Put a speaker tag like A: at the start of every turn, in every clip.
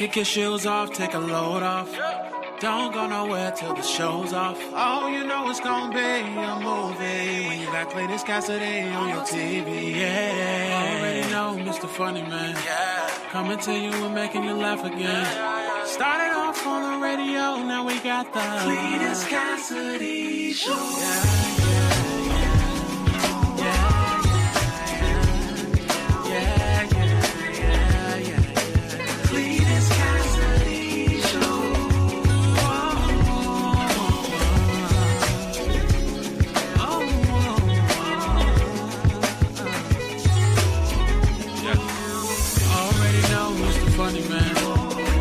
A: Kick your shoes off, take a load off. Don't go nowhere till the show's off. Oh, you know it's gonna be a movie when you got Cletus Cassidy on your TV. Yeah, already know Mr. Funny Man. Coming to you and making you laugh again. Started off on the radio, now we got the Cletus Cassidy Show.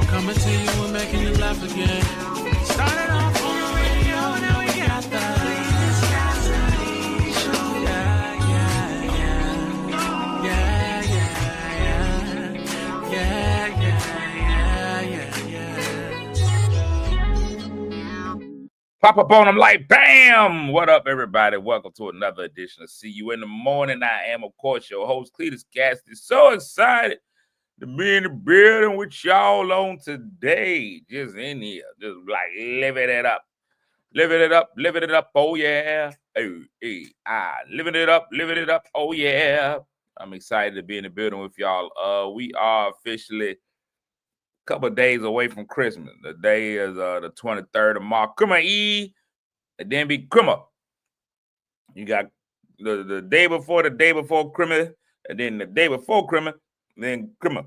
A: Coming to you and making you laugh again. Started off on the radio, now we got the Cletus Cassidy Show.
B: Pop up on them like bam! What up, everybody? Welcome to another edition of See You in the Morning. I am, of course, your host, Cletus Cassidy. So excited to be in the building with y'all on today. Just in here, just like living it up. Living it up, oh yeah. Living it up, oh yeah. I'm excited to be in the building with y'all. We are officially a couple of days away from Christmas. The day is the 23rd of March. Cuntm Eve, and then be Cuntm. You got the day before Cuntm, and then the day before Cuntm, then Cuntm.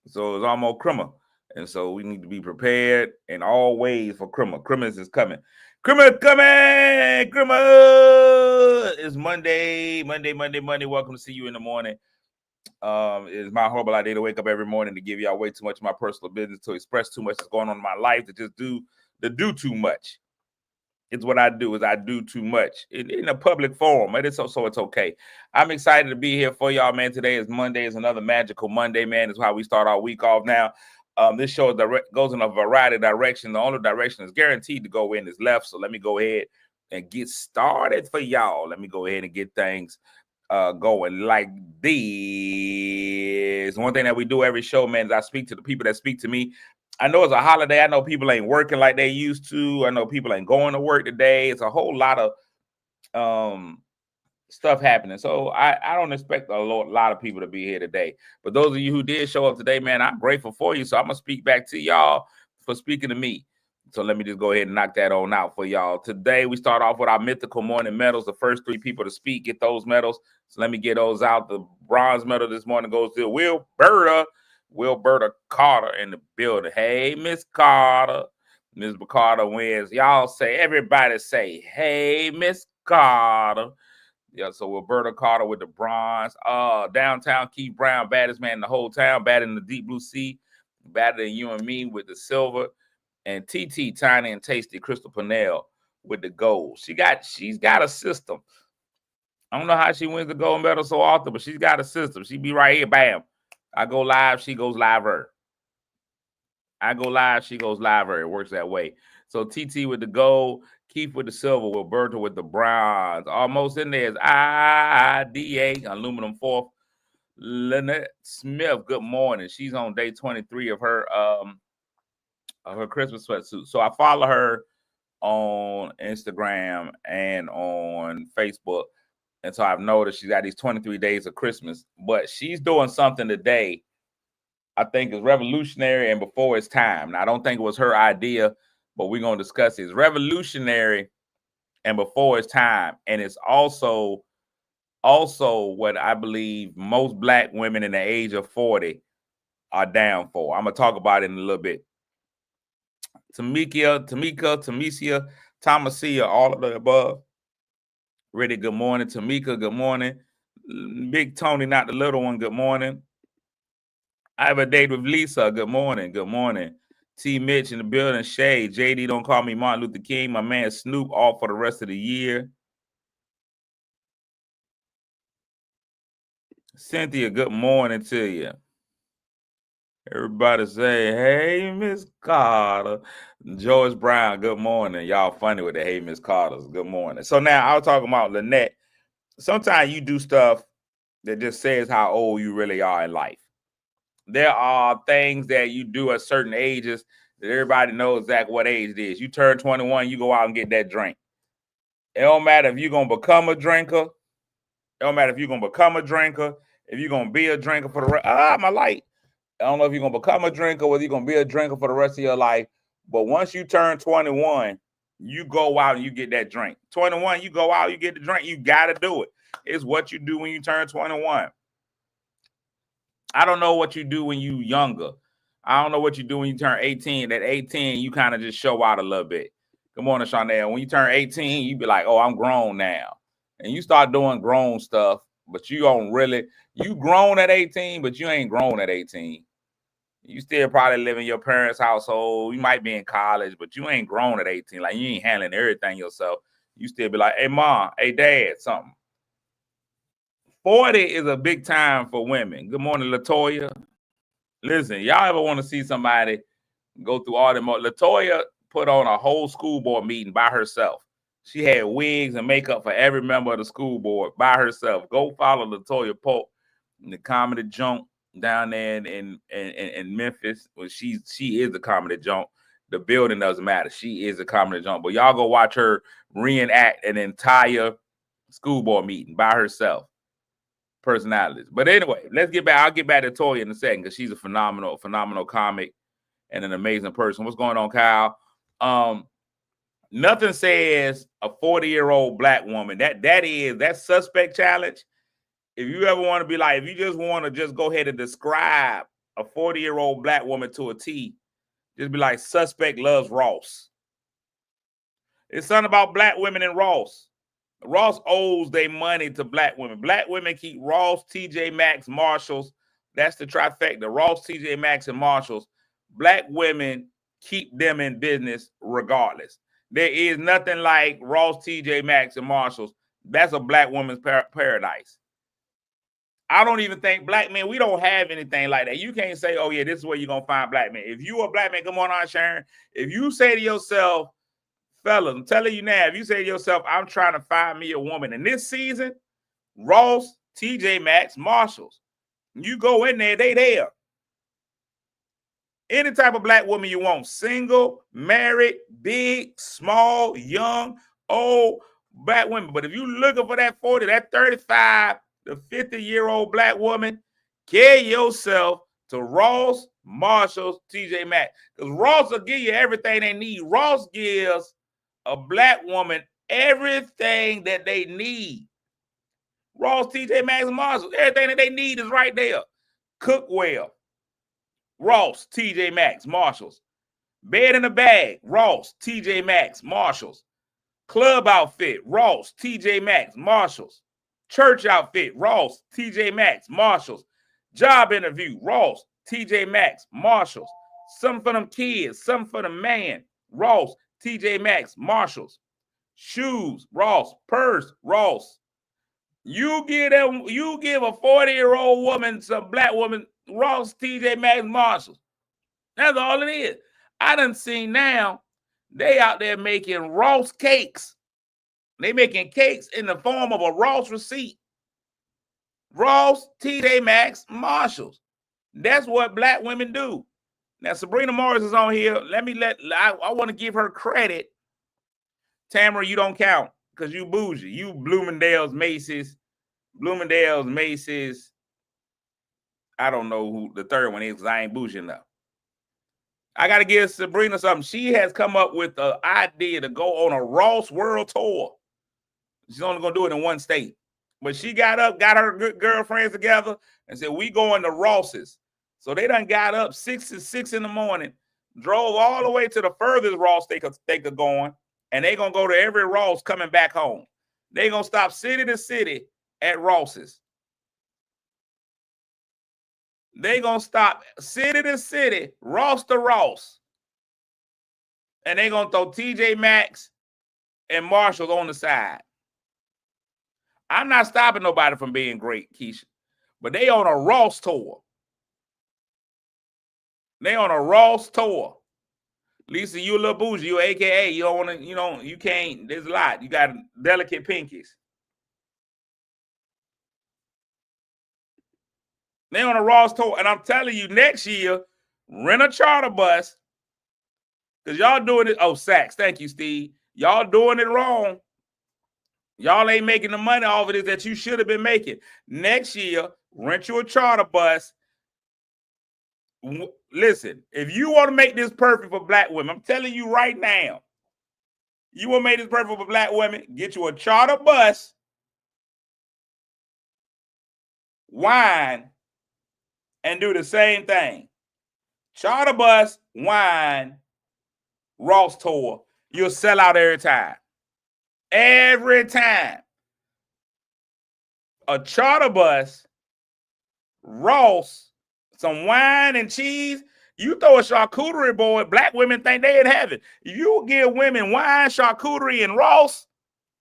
B: So it's almost Cuntm. And so we need to be prepared in all ways for Cuntm. Cuntm is coming. Cuntm coming! Cuntm! It's Monday. Welcome to See You in the Morning. It's my horrible idea to wake up every morning to give y'all way too much of my personal business, to express too much that's going on in my life, to just do too much. It's what I do, is I do too much in a public forum. It is so it's okay. I'm excited to be here for y'all, man. Today is Monday. It's another magical Monday, man. It's how we start our week off now. This show goes in a variety of directions. The only direction is guaranteed to go in is left. So let me go ahead and get started for y'all. Let me go ahead and get things going like this. One thing that we do every show, man, is I speak to the people that speak to me. I know it's a holiday. I know people ain't working like they used to. I know people ain't going to work today. It's a whole lot of stuff happening. So I don't expect a lot of people to be here today. But those of you who did show up today, man, I'm grateful for you. So I'm going to speak back to y'all for speaking to me. So let me just go ahead and knock that on out for y'all. Today, we start off with our mythical morning medals. The first three people to speak get those medals. So let me get those out. The bronze medal this morning goes to Wilberta Carter in the building. Hey, Miss Carter. Miss Carter wins. Y'all say, everybody say, hey, Miss Carter. Yeah, so Wilberta Carter with the bronze. Downtown Keith Brown, baddest man in the whole town, batting in the deep blue sea, better than you and me with the silver. And TT, Tiny and Tasty, Crystal Purnell with the gold. She's got a system. I don't know how she wins the gold medal so often, but she's got a system. She be right here, bam. I go live, she goes live-er. I go live, she goes live-er. It works that way. So TT with the gold, Keith with the silver, Wilberta with the bronze. Almost in there is IDA, aluminum fourth. Lynette Smith, good morning. She's on day 23 of her Christmas sweatsuit. So I follow her on Instagram and on Facebook. And so I've noticed she's got these 23 days of Christmas, but she's doing something today I think is revolutionary and before its time. Now, I don't think it was her idea, but we're going to discuss it. It's revolutionary and before its time. And it's also what I believe most Black women in the age of 40 are down for. I'm going to talk about it in a little bit. Tamika, Thomasia, all of the above. Really, good morning. Tamika, good morning. Big Tony, not the little one, good morning. I have a date with Lisa, good morning. Good morning. T. Mitch in the building. Shay, JD, don't call me Martin Luther King. My man Snoop off for the rest of the year. Cynthia, good morning to you. Everybody say, hey, Miss Carter. George Brown, good morning. Y'all funny with the hey, Miss Carter's. Good morning. So now I was talking about Lynette. Sometimes you do stuff that just says how old you really are in life. there are things that you do at certain ages that everybody knows exactly what age it is. You turn 21, you go out and get that drink. It don't matter if you're going to become a drinker. It don't matter if you're going to become a drinker, if you're going to be a drinker for the rest. My light. I don't know if you're going to become a drinker, whether you're going to be a drinker for the rest of your life. But once you turn 21, you go out and you get that drink. 21, you go out, you get the drink. You got to do it. It's what you do when you turn 21. I don't know what you do when you younger. I don't know what you do when you turn 18. At 18, you kind of just show out a little bit. Good morning, Chanel. When you turn 18, you be like, oh, I'm grown now. And you start doing grown stuff, but you don't really, you grown at 18, but you ain't grown at 18. You still probably live in your parents' household. You might be in college, but you ain't grown at 18. Like, you ain't handling everything yourself. You still be like, hey, mom, hey, dad, something. 40 is a big time for women. Good morning, LaToya. Listen, y'all ever want to see somebody go through all the LaToya put on a whole school board meeting by herself. She had wigs and makeup for every member of the school board by herself. Go follow LaToya Pope in the Comedy Junk down there in Memphis. Well, she is the Comedy Junk. The building doesn't matter. She is a Comedy Junk. But y'all go watch her reenact an entire school board meeting by herself. Personalities. But anyway, let's get back. I'll get back to Toya in a second because she's a phenomenal comic and an amazing person. What's going on, Kyle? Nothing says a 40-year-old black woman. That suspect challenge. If you ever want to be like, if you just want to just go ahead and describe a 40-year-old black woman to a T, just be like, suspect loves Ross. It's something about black women and Ross. Ross owes their money to black women. Black women keep Ross, TJ Maxx, Marshalls. That's the trifecta. Ross, TJ Maxx, and Marshalls. Black women keep them in business regardless. There is nothing like Ross, TJ Maxx, and Marshalls. That's a black woman's paradise. I don't even think black men, we don't have anything like that. You can't say, oh, yeah, this is where you're going to find black men. If you a black man, come on, Sharon. If you say to yourself, fellas, I'm telling you now, if you say to yourself, I'm trying to find me a woman in this season, Ross, TJ Maxx, Marshalls, you go in there, they there. Any type of black woman you want, single, married, big, small, young, old, black women. But if you're looking for that 40, that 35 to 50-year-old black woman, carry yourself to Ross, Marshalls, TJ Maxx. Because Ross will give you everything they need. Ross gives a black woman everything that they need. Ross, TJ Maxx, and Marshalls, everything that they need is right there. Cookware, Ross, TJ Maxx, Marshalls. Bed in a bag, Ross, TJ Maxx, Marshalls. Club outfit, Ross, TJ Maxx, Marshalls. Church outfit, Ross, TJ Maxx, Marshalls. Job interview, Ross, TJ Maxx, Marshalls. Something for them kids, something for the man, Ross, TJ Maxx, Marshalls. Shoes, Ross. Purse, Ross. You give a 40-year-old woman, some black woman, Ross, TJ Maxx, Marshalls. That's all it is. I done seen now, they out there making Ross cakes. They making cakes in the form of a Ross receipt. Ross, TJ Maxx, Marshalls. That's what black women do. Now, Sabrina Morris is on here. I want to give her credit. Tamara, you don't count because you bougie. You Bloomingdale's, Macy's. I don't know who the third one is because I ain't bougie enough. I got to give Sabrina something. She has come up with the idea to go on a Ross World Tour. She's only going to do it in one state. But she got her good girlfriends together and said, we going to Ross's. So they done got up 6 in the morning, drove all the way to the furthest Ross they could go on, and they going to go to every Ross coming back home. They going to stop city to city at Ross's. They going to stop city to city, Ross to Ross. And they going to throw TJ Maxx and Marshalls on the side. I'm not stopping nobody from being great, Keisha. But they on a Ross tour. They on a Ross tour. Lisa, you a little bougie. You AKA. You don't want to, you can't. There's a lot. You got delicate pinkies. They on a Ross tour, and I'm telling you, next year, rent a charter bus, because y'all doing it. Oh, Sachs, thank you, Steve. Y'all doing it wrong. Y'all ain't making the money off of this that you should have been making. Next year, rent you a charter bus. Listen, if you want to make this perfect for black women, I'm telling you right now, you want to make this perfect for black women, get you a charter bus, wine, and do the same thing. Charter bus, wine, Ross tour. You'll sell out every time. Every time. A charter bus, Ross, some wine and cheese. You throw a charcuterie board, black women think they in heaven. You give women wine, charcuterie, and Ross,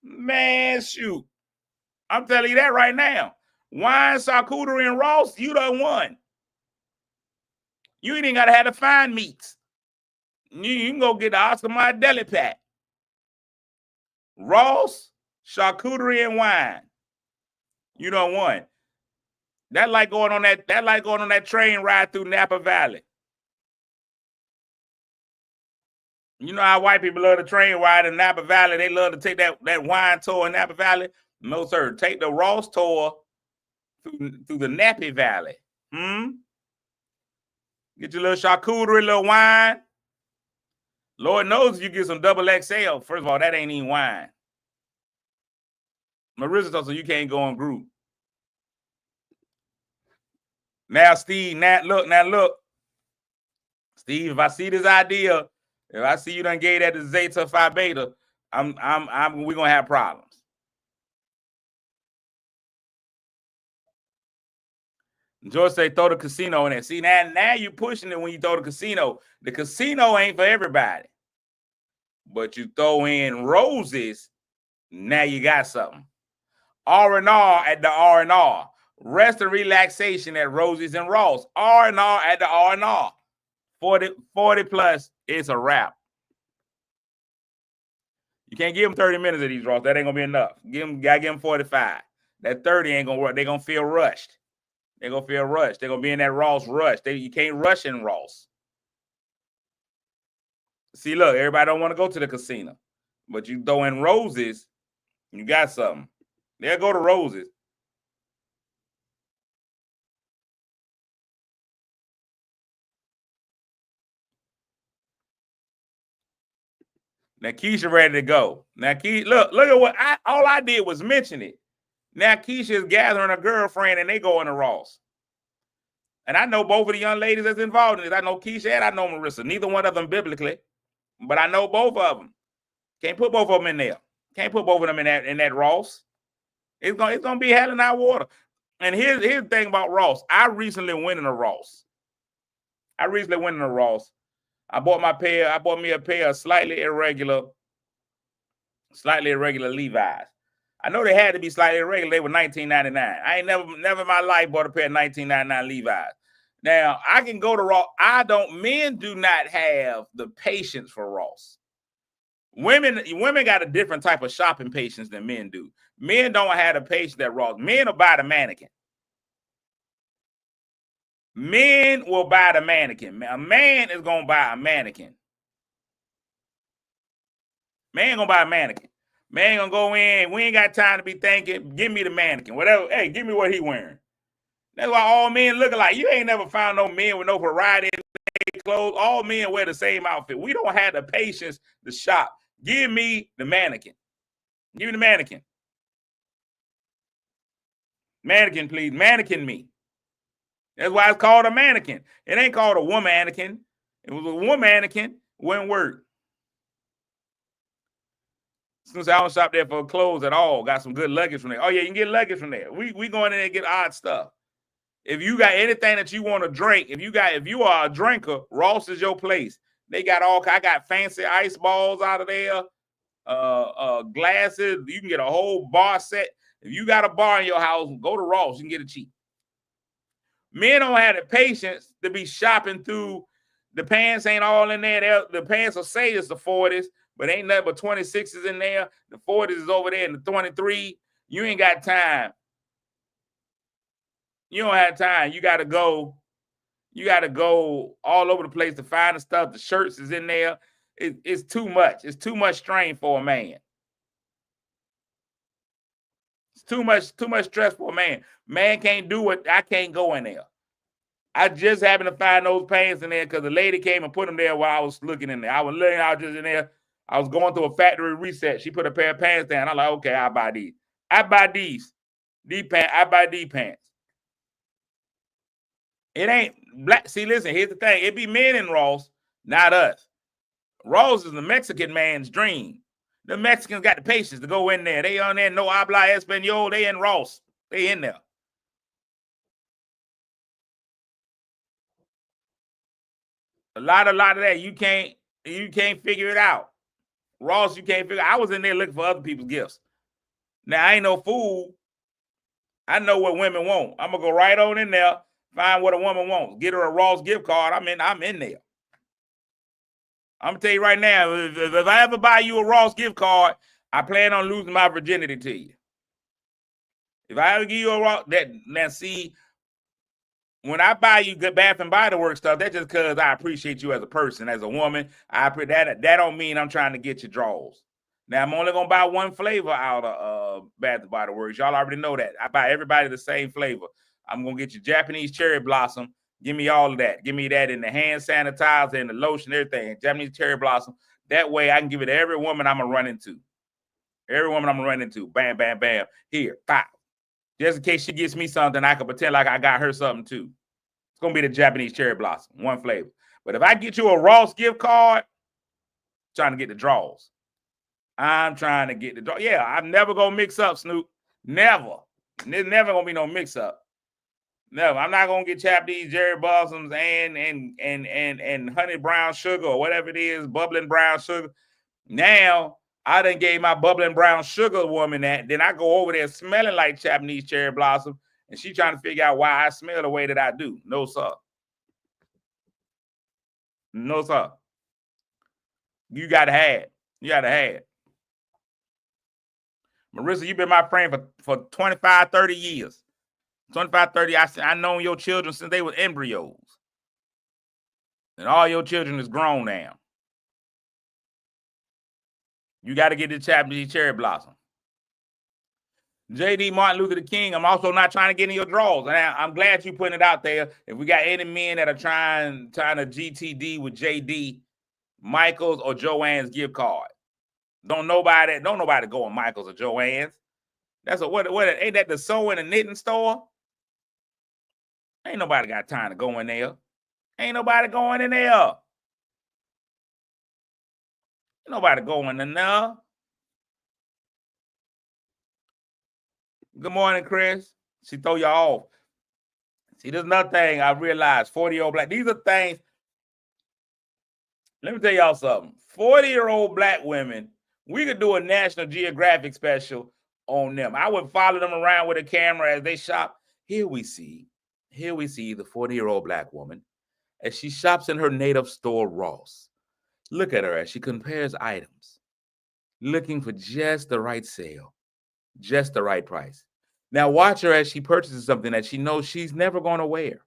B: man, shoot. I'm telling you that right now. Wine, charcuterie, and Ross, you done won. You ain't even got to have the fine meats. You can go get the Oscar Mayer deli pack. Ross, charcuterie, and wine. You done won. That like going on that train ride through Napa Valley. You know how white people love the train ride in Napa Valley. They love to take that wine tour in Napa Valley. No, sir. Take the Ross tour through the Napa Valley. Get your little charcuterie, little wine. Lord knows if you get some double XL. First of all, that ain't even wine. Marissa told you can't go on group. Now, Steve, look. Steve, if I see this idea, if I see you done gave that to Zeta Phi Beta, we're gonna have problems. George say throw the casino in there. See, now you're pushing it when you throw the casino. The casino ain't for everybody. But you throw in roses, now you got something. R&R at the R&R. Rest and relaxation at Rosie's and Ross. R&R at the R&R. 40 plus, it's a wrap. You can't give them 30 minutes of these, Ross. That ain't gonna be enough. Gotta give them 45. That 30 ain't gonna work. They're gonna feel rushed. They're gonna feel rushed. They're gonna be in that Ross rush. You can't rush in Ross. See, look, everybody don't want to go to the casino, but you throw in roses, you got something. They'll go to roses. Now Keisha ready to go. Now look at what all I did was mention it. Now Keisha is gathering a girlfriend and they go in the Ross. And I know both of the young ladies that's involved in this. I know Keisha and I know Marissa. Neither one of them biblically, but I know both of them. Can't put both of them in there. Can't put both of them in that Ross. It's gonna be hell in our water. And here's the thing about Ross. I recently went in a Ross. I bought me a pair of slightly irregular Levi's. I know they had to be slightly irregular. They were $19.99. I ain't never in my life bought a pair of $19.99 Levi's. Now, I can go to Ross. Men do not have the patience for Ross. Women got a different type of shopping patience than men do. Men don't have the patience that Ross. Men will buy the mannequin. Men will buy the mannequin. A man is going to buy a mannequin. Man going to buy a mannequin. Man going to go in. We ain't got time to be thinking. Give me the mannequin. Whatever. Hey, give me what he wearing. That's why all men look alike. You ain't never found no men with no variety in their clothes. All men wear the same outfit. We don't have the patience to shop. Give me the mannequin. Give me the mannequin. Mannequin, please. Mannequin me. That's why it's called a mannequin. It ain't called a woman mannequin. It was a woman mannequin. Wouldn't work. Since I don't shop there for clothes at all, got some good luggage from there. Oh yeah, you can get luggage from there. We go in there and get odd stuff. If you got anything that you want to drink, if you are a drinker, Ross is your place. They got I got fancy ice balls out of there, glasses. You can get a whole bar set. If you got a bar in your house, go to Ross. You can get it cheap. Men don't have the patience to be shopping through. The pants ain't all in there. The pants will say it's the 40s, but ain't nothing but 26s in there. The 40s is over there in the 23. You ain't got time. You don't have time. You got to go. You got to go all over the place to find the stuff. The shirts is in there. It's too much. It's too much strain for a man. It's too much stress for a man. Man can't do it. I can't go in there. I just happened to find those pants in there because the lady came and put them there while I was looking in there. I was looking out just in there. I was going through a factory reset. She put a pair of pants down. I'm like, okay, I'll buy these. I buy these. These pants. I buy these pants. It ain't black. See, listen, here's the thing. It be men in Ross, not us. Ross is the Mexican man's dream. The Mexicans got the patience to go in there. They on there, no habla español. They in Ross. They in there. A lot of that. You can't figure it out. Ross, you can't figure. I was in there looking for other people's gifts. Now I ain't no fool. I know what women want. I'm gonna go right on in there, find what a woman wants, get her a Ross gift card. I'm in there. I'm gonna tell you right now, if I ever buy you a Ross gift card, I plan on losing my virginity to you. If I ever give you a Ross, now see, when I buy you good Bath and Body Works stuff, that's just because I appreciate you as a person, as a woman. That don't mean I'm trying to get your draws. Now I'm only gonna buy one flavor out of Bath and Body Works. Y'all already know that. I buy everybody the same flavor. I'm gonna get you Japanese cherry blossom. Give me all of that. Give me that in the hand sanitizer and the lotion, everything. Japanese cherry blossom. That way I can give it to every woman I'm gonna run into. Every woman I'm gonna run into. Bam, bam, bam. Here, pop. Just in case she gets me something, I can pretend like I got her something too. It's gonna be the Japanese cherry blossom, one flavor. But if I get you a Ross gift card, I'm trying to get the draws. I'm trying to get the draw. Yeah, I'm never gonna mix up, Snoop. Never. There's never gonna be no mix up. Never. I'm not gonna get Japanese cherry blossoms and honey brown sugar or whatever it is, bubbling brown sugar. Now I done gave my bubbling brown sugar woman that. Then I go over there smelling like Japanese cherry blossom, and she trying to figure out why I smell the way that I do. No, sir. No, sir. You gotta have it. You gotta have it. Marissa, you've been my friend for 25, 30 years. 25, 30, I known your children since they were embryos. And all your children is grown now. You got to get the Japanese cherry blossom. JD Martin Luther King, I'm also not trying to get in your drawers. And I'm glad you putting it out there. If we got any men that are trying to GTD with JD, Michaels or Joanne's gift card. Don't nobody go on Michaels or Joanne's. That's what ain't that the sewing and knitting store? Ain't nobody got time to go in there. Ain't nobody going in there. Ain't nobody going in there. Good morning, Chris. She throw you off. See, there's another thing I realized. 40-year-old black. These are things. Let me tell y'all something. 40-year-old black women, we could do a National Geographic special on them. I would follow them around with a camera as they shop. Here we see the 40-year-old black woman as she shops in her native store, Ross. Look at her as she compares items, looking for just the right sale, just the right price. Now watch her as she purchases something that she knows she's never going to wear.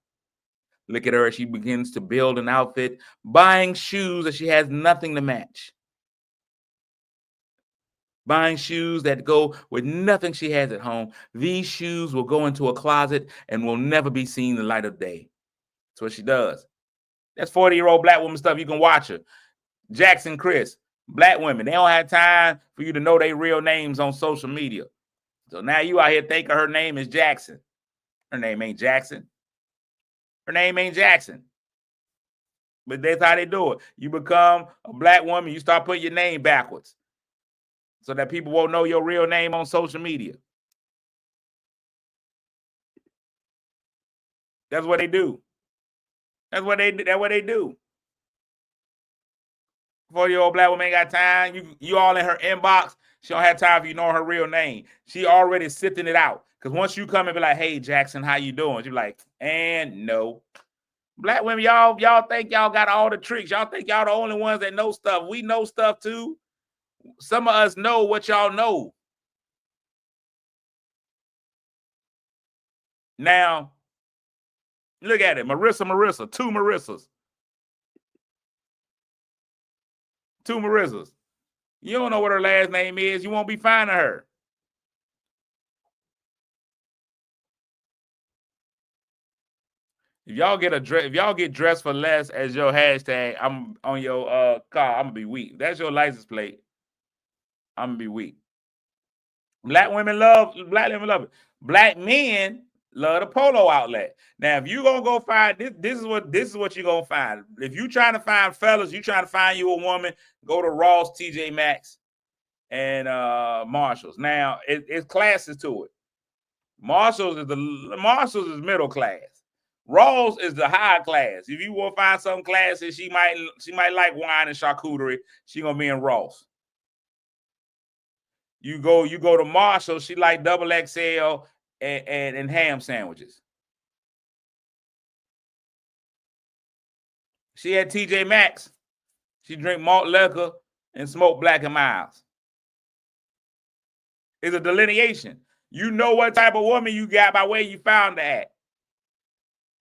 B: Look at her as she begins to build an outfit, buying shoes that she has nothing to match. Buying shoes that go with nothing she has at home. These shoes will go into a closet and will never be seen the light of day. That's what she does. That's 40-year-old black woman stuff. You can watch her. Jackson Chris, black women, they don't have time for you to know their real names on social media. So now you out here thinking her name is Jackson. Her name ain't Jackson. Her name ain't Jackson. But that's how they do it. You become a black woman, you start putting your name backwards so that people won't know your real name on social media. That's what they do. That's what they do. 40-year-old black woman ain't got time. You all in her inbox. She don't have time for you to know her real name. She already sifting it out. Because once you come and be like, hey, Jackson, how you doing? She's like, and no. Black women, y'all think y'all got all the tricks. Y'all think y'all the only ones that know stuff. We know stuff too. Some of us know what y'all know. Now, Look at it. Marissa. Two Marissas. Two Marissas. You don't know what her last name is. You won't be finding her. If y'all get dressed for less as your hashtag, I'm on your car, I'm gonna be weak. That's your license plate. I'm gonna be weak. Black women love it. Black men love the polo outlet. Now, if you gonna go find this is what you're gonna find. If you trying to find fellas, you trying to find you a woman, go to Ross, TJ Maxx, and Marshalls. Now, it's classes to it. Marshalls is middle class. Ross is the high class. If you want to find some classes, she might like wine and charcuterie. She gonna be in Ross. You go to Marshall, she like double XL and ham sandwiches. She at TJ Maxx. She drink malt liquor and smoke Black and Milds. It's a delineation. You know what type of woman you got by where you found her at.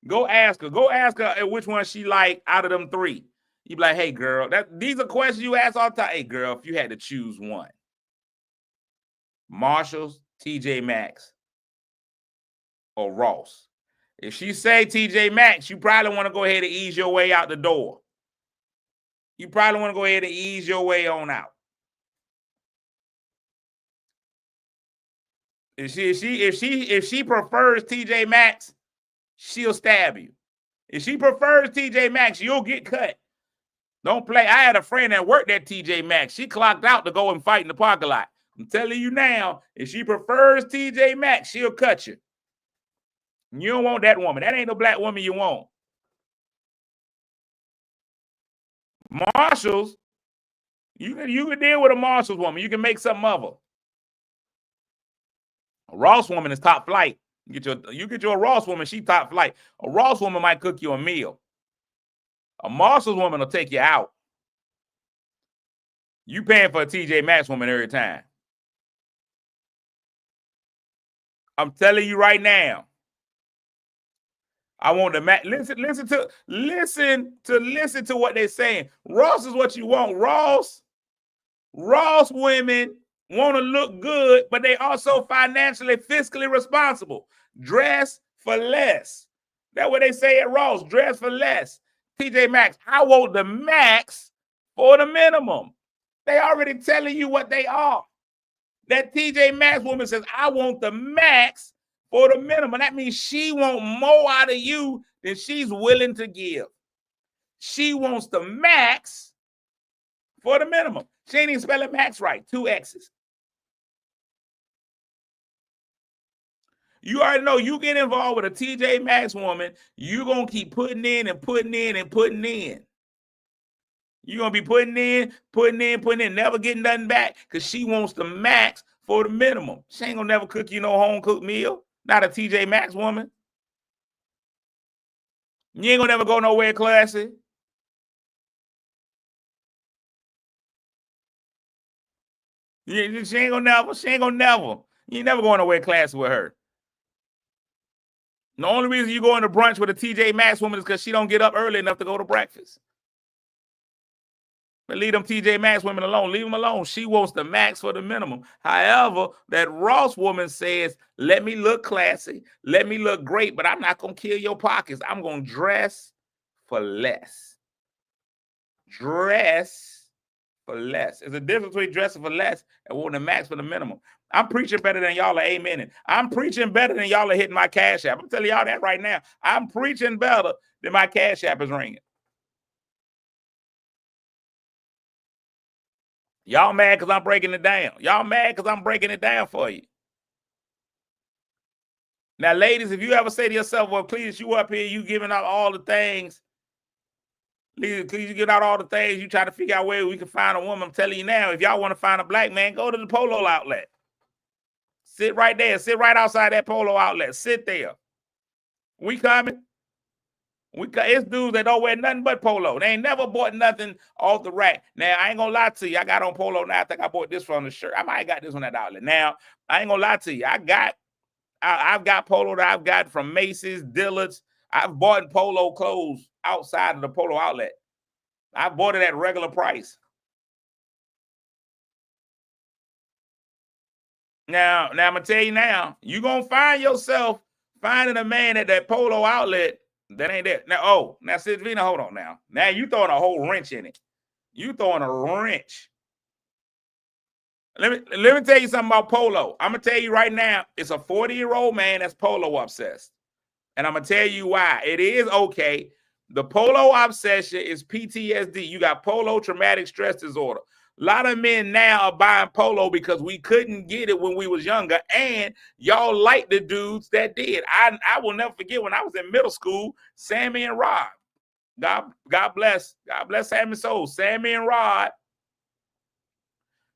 B: Go ask her which one she like out of them three. You be like, hey girl, these are questions you ask all the time. Hey girl, if you had to choose one. Marshalls, TJ Maxx, or Ross. If she say TJ Maxx, you probably want to go ahead and ease your way out the door. You probably want to go ahead and ease your way on out. If she prefers TJ Maxx, she'll stab you. If she prefers TJ Maxx, you'll get cut. Don't play. I had a friend that worked at TJ Maxx. She clocked out to go and fight in the parking lot. I'm telling you now, if she prefers TJ Maxx, she'll cut you. You don't want that woman. That ain't no black woman you want. Marshalls, you can deal with a Marshalls woman. You can make something of her. A Ross woman is top flight. You get your Ross woman, she top flight. A Ross woman might cook you a meal. A Marshalls woman will take you out. You paying for a TJ Maxx woman every time. I'm telling you right now. I want to listen to what they're saying. Ross is what you want. Ross women want to look good, but they also financially, fiscally responsible. Dress for less. That's what they say at Ross. Dress for less. TJ Maxx, I want the max for the minimum. They already telling you what they are. That TJ Maxx woman says, I want the max for the minimum. That means she wants more out of you than she's willing to give. She wants the max for the minimum. She ain't even spelling max right. 2 X's. You already know you get involved with a TJ Maxx woman, you're going to keep putting in and putting in and putting in. You're going to be putting in, never getting nothing back because she wants the max for the minimum. She ain't going to never cook you no home-cooked meal. Not a TJ Maxx woman. You ain't going to never go nowhere classy. She ain't going to never. You ain't never going nowhere classy with her. The only reason you go into brunch with a TJ Maxx woman is because she don't get up early enough to go to breakfast. But leave them TJ Maxx women alone. Leave them alone. She wants the max for the minimum. However, that Ross woman says, let me look classy. Let me look great, but I'm not going to kill your pockets. I'm going to dress for less. Dress for less. There's a difference between dressing for less and wanting the max for the minimum. I'm preaching better than y'all are amening. I'm preaching better than y'all are hitting my Cash App. I'm telling y'all that right now. I'm preaching better than my Cash App is ringing. Y'all mad because I'm breaking it down. Y'all mad because I'm breaking it down for you. Now, ladies, if you ever say to yourself, well, please, you up here, you giving out all the things. Please, you giving out all the things. You try to figure out where we can find a woman. I'm telling you now, if y'all want to find a black man, go to the Polo outlet. Sit right there. Sit right outside that Polo outlet. Sit there. We coming. It's dudes that don't wear nothing but Polo. They ain't never bought nothing off the rack. Now, I ain't going to lie to you. I got on Polo now. I think I bought this from the shirt. I might have got this one at the outlet. Now, I ain't going to lie to you. I've got Polo that I've got from Macy's, Dillard's. I've bought polo clothes outside of the polo outlet. I bought it at regular price. Now I'm gonna tell you now, you're gonna find yourself finding a man at that polo outlet that ain't there. Now, Silvina, hold on now. Now you throwing a whole wrench in it. You throwing a wrench. Let me tell you something about polo. I'm gonna tell you right now, it's a 40-year-old man that's polo obsessed. And I'm gonna tell you why. It is okay. The polo obsession is PTSD. You got polo traumatic stress disorder. A lot of men now are buying polo because we couldn't get it when we was younger, and y'all like the dudes that did. I will never forget when I was in middle school, Sammy and Rod. God bless Sammy's soul. Sammy and Rod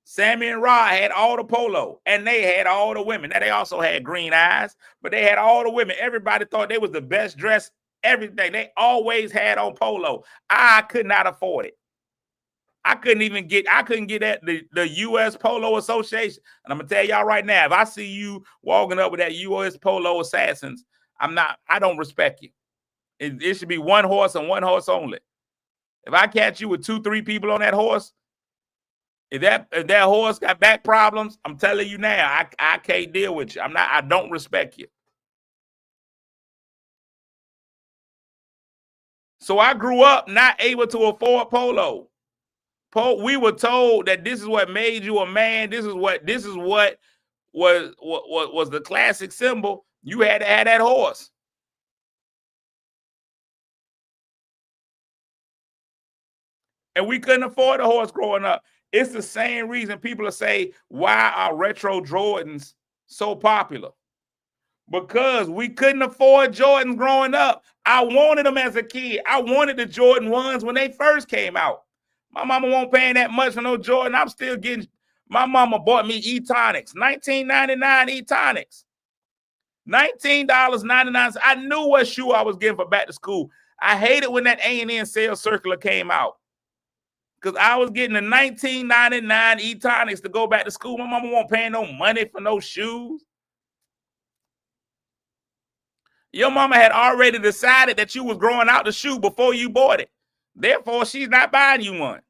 B: had all the polo, and they had all the women. Now, they also had green eyes, but they had all the women. Everybody thought they was the best dressed, everything. They always had on polo. I could not afford it. I couldn't get at the U.S. Polo Association. And I'm going to tell y'all right now, if I see you walking up with that U.S. Polo Assassins, I don't respect you. It should be one horse and one horse only. If I catch you with 2-3 people on that horse, if that horse got back problems, I'm telling you now, I can't deal with you. I don't respect you. So I grew up not able to afford polo. We were told that this is what made you a man. This is what was the classic symbol. You had to have that horse. And we couldn't afford a horse growing up. It's the same reason people say, why are retro Jordans so popular? Because we couldn't afford Jordans growing up. I wanted them as a kid. I wanted the Jordan 1s when they first came out. My mama won't pay that much for no Jordan. I'm still getting, my mama bought me E-Tonics, $19.99 E-Tonics. $19.99. I knew what shoe I was getting for back to school. I hated when that A&N sales circular came out, because I was getting the $19.99 E-Tonics to go back to school. My mama won't pay no money for no shoes. Your mama had already decided that you was growing out the shoe before you bought it. Therefore, she's not buying you one.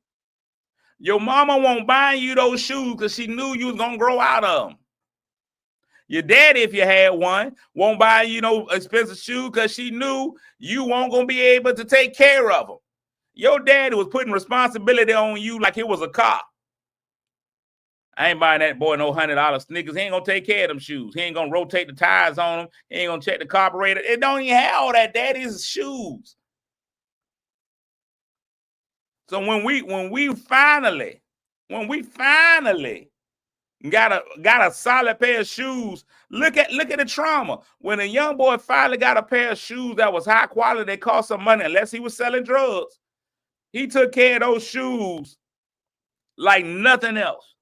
B: Your mama won't buy you those shoes because she knew you was going to grow out of them. Your daddy, if you had one, won't buy you no expensive shoe because she knew you weren't going to be able to take care of them. Your daddy was putting responsibility on you like it was a car. I ain't buying that boy no $100 sneakers. He ain't going to take care of them shoes. He ain't going to rotate the tires on them. He ain't going to check the carburetor. It don't even have all that. That is shoes. So when we finally got a solid pair of shoes, look at the trauma. When a young boy finally got a pair of shoes that was high quality, they cost some money, unless he was selling drugs. He took care of those shoes like nothing else.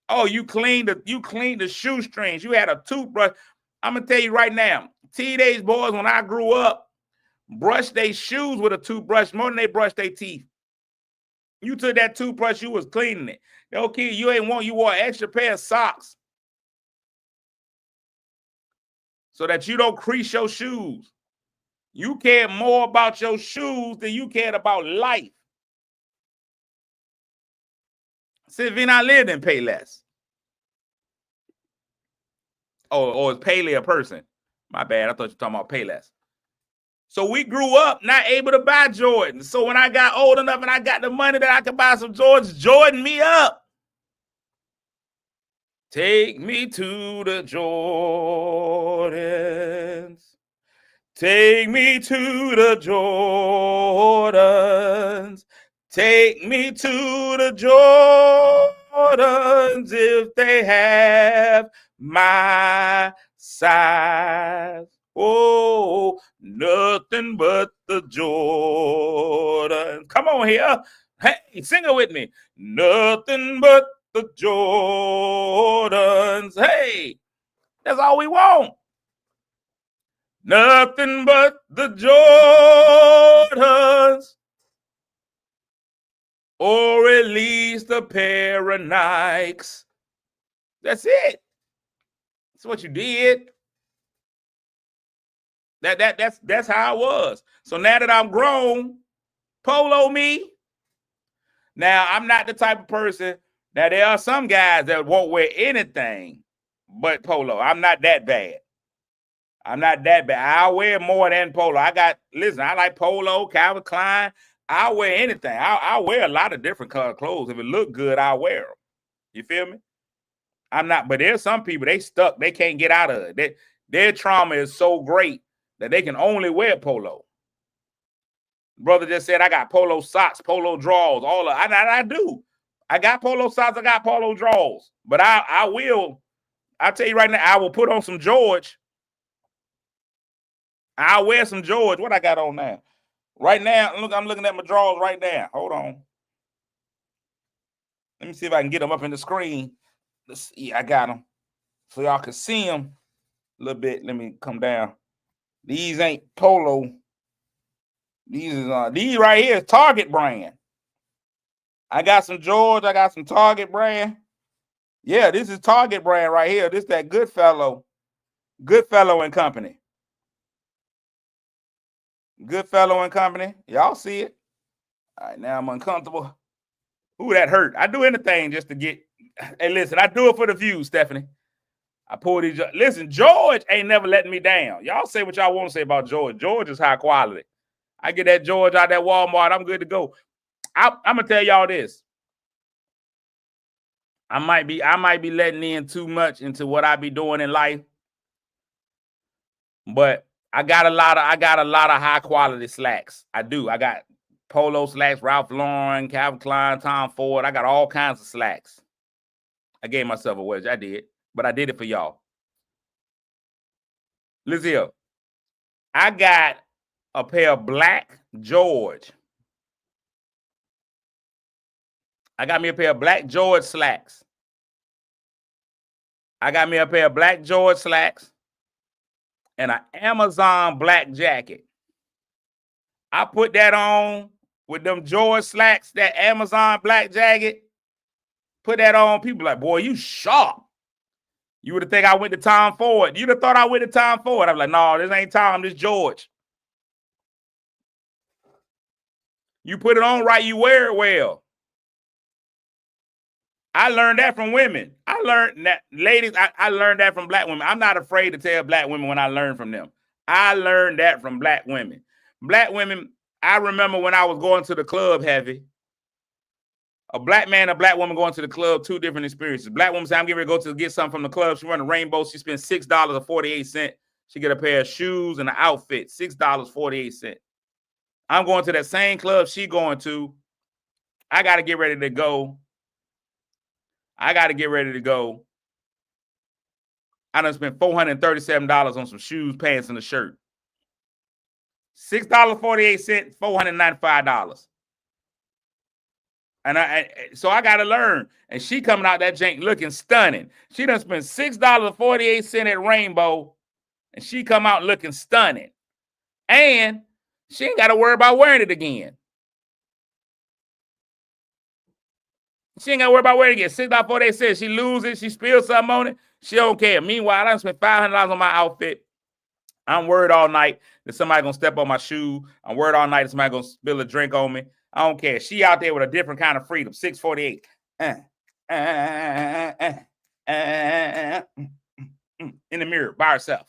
B: Oh, you cleaned the shoestrings. You had a toothbrush. I'm gonna tell you right now, teenage boys, when I grew up, brushed their shoes with a toothbrush more than they brushed their teeth. You took that toothbrush, you was cleaning it. Okay, you wore an extra pair of socks so that you don't crease your shoes. You cared more about your shoes than you cared about life. Silvina lived in Payless. Or is Payless a person? My bad. I thought you were talking about Payless. So we grew up not able to buy Jordans. So when I got old enough and I got the money that I could buy some Jordans, Jordan me up. Take me to the Jordans. Take me to the Jordans. Take me to the Jordans if they have my size. Oh, nothing but the Jordans. Come on here. Hey, sing it with me. Nothing but the Jordans. Hey, that's all we want. Nothing but the Jordans. Or at least a pair of Nikes. That's it. That's what you did. That's how I was. So now that I'm grown, polo me. Now I'm not the type of person. Now there are some guys that won't wear anything but polo. I'm not that bad. I'll wear more than polo. I like polo, Calvin Klein. I'll wear anything. I'll wear a lot of different color clothes. If it look good, I'll wear them. You feel me? I'm not, but there's some people, they stuck. They can't get out of it. Their trauma is so great that they can only wear polo. Brother just said, I got polo socks, polo drawers, all of I do. I got polo socks, I got polo drawers. But I'll tell you right now, I will put on some George. I'll wear some George. What I got on now? Right now, look, I'm looking at my drawers right now. Hold on. Let me see if I can get them up in the screen. Let's see, I got them. So y'all can see them a little bit. Let me come down. These ain't polo. These right here is Target brand. I got some George. I got some Target brand. Yeah, this is Target brand right here. This that Goodfellow and Company. Goodfellow and Company. Y'all see it? All right, now I'm uncomfortable. Ooh, that hurt. I do anything just to get. Hey, listen, I do it for the views, Stephanie. I pull these. Listen, George ain't never letting me down. Y'all say what y'all want to say about George. George is high quality. I get that George out that Walmart. I'm good to go. I'm gonna tell y'all this. I might be letting in too much into what I be doing in life, but I got a lot of high quality slacks. I do. I got polo slacks, Ralph Lauren, Calvin Klein, Tom Ford. I got all kinds of slacks. I gave myself a wedge. I did, but I did it for y'all. Listen here. I got a pair of black George. I got me a pair of black George slacks. I got me a pair of black George slacks and an Amazon black jacket. I put that on with them George slacks, that Amazon black jacket. Put that on. People like, boy, you sharp. You would have think I went to Tom Ford. You'd have thought I went to Tom Ford. I'm like, no, this ain't Tom, this George. You put it on right, you wear it well. I learned that from women. I learned that, ladies, I learned that from black women. I'm not afraid to tell black women when I learn from them. I learned that from black women. Black women, I remember when I was going to the club heavy, a black man and a black woman going to the club, two different experiences. Black woman said, I'm getting ready to go to get something from the club. She run a Rainbow. She spent $6.48. She get a pair of shoes and an outfit, $6.48. I'm going to that same club she going to. I got to get ready to go. I done spent $437 on some shoes, pants, and a shirt. $6.48, $495. And so I got to learn. And she coming out that jank looking stunning. She done spent $6.48 at Rainbow, and she come out looking stunning. And she ain't got to worry about wearing it again. She ain't got to worry about wearing it again. $6.48. She loses, she spills something on it. She don't care. Meanwhile, I done spent $500 on my outfit. I'm worried all night that somebody gonna step on my shoe. I'm worried all night that somebody gonna spill a drink on me. I don't care. She out there with a different kind of freedom. 648. In the mirror by herself.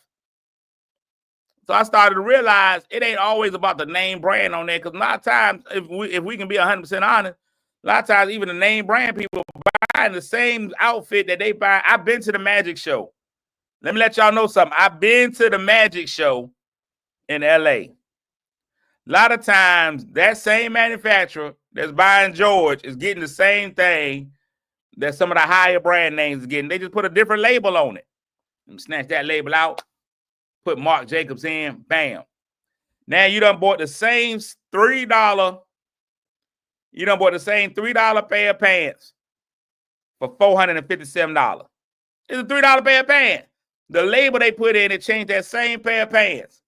B: So I started to realize it ain't always about the name brand on there, because a lot of times, if we can be 100% honest, a lot of times even the name brand people buying the same outfit that they buy. I've been to the Magic Show. Let me let y'all know something. I've been to the Magic Show in LA. A lot of times, that same manufacturer that's buying George is getting the same thing that some of the higher brand names are getting. They just put a different label on it. Snatch that label out, put Marc Jacobs in, bam. Now you done bought the same $3. You done bought the same $3 pair of pants for $457. It's a $3 pair of pants. The label they put in, it changed that same pair of pants.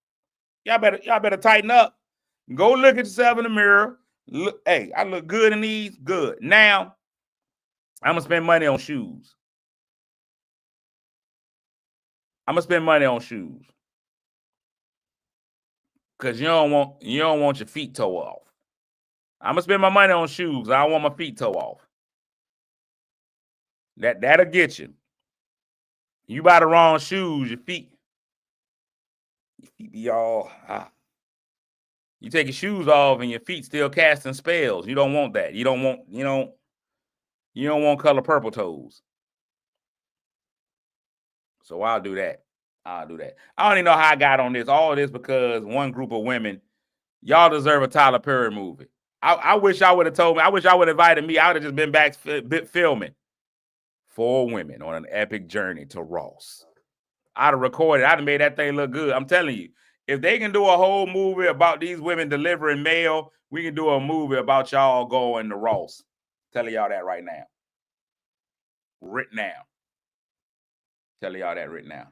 B: Y'all better tighten up. Go look at yourself in the mirror. Look, hey, I look good in these. Good. Now, I'm going to spend money on shoes. Because you don't want your feet toe off. I'm gonna spend my money on shoes. I don't want my feet toe off. That'll get you. You buy the wrong shoes, your feet be all You take your shoes off and your feet still casting spells. You don't want that. You don't want color purple toes. So I'll do that. I don't even know how I got on this. All this because one group of women, y'all deserve a Tyler Perry movie. I wish I would have told me. I wish I would have invited me. I would have just been back filming 4 women on an epic journey to Ross. I'd have recorded. I'd have made that thing look good. I'm telling you, if they can do a whole movie about these women delivering mail, we can do a movie about y'all going to Ross. Telling y'all that right now. Written now. Telling y'all that written now.